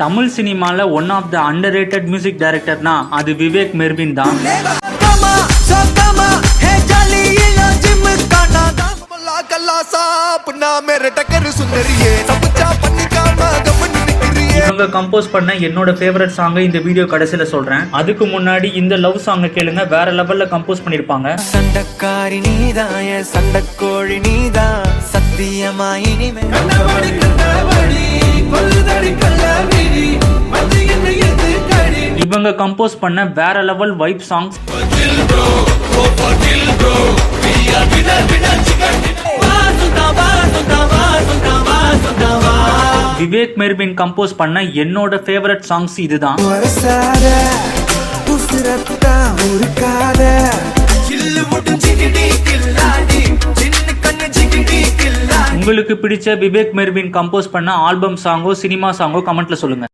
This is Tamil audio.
தமிழ் சினிமால one of the underrated music டைரக்டர்னா அது விவேக் மெர்வின் தான். இவங்க கம்போஸ் பண்ண என்னோட ஃபேவரட் சாங்கை இந்த வீடியோ கடைசியில சொல்றேன். அதுக்கு முன்னாடி இந்த லவ் சாங்கை கேளுங்க, வேற லெவல்ல கம்போஸ் பண்ணிருப்பாங்க. சண்டக்காரி நீதான், சண்டக்கோழி நீதான், சத்தியமா இனிமே இவங்க கம்போஸ் பண்ண வேற level vibe songs Vivek Mervin compose பண்ண என்னோட ஃபேவரட் சாங்ஸ் இதுதான். உங்களுக்கு பிடிச்ச விவேக் மெர்வின் கம்போஸ் பண்ண ஆல்பம் சாங்கோ சினிமா சாங்கோ கமெண்ட்ல சொல்லுங்க.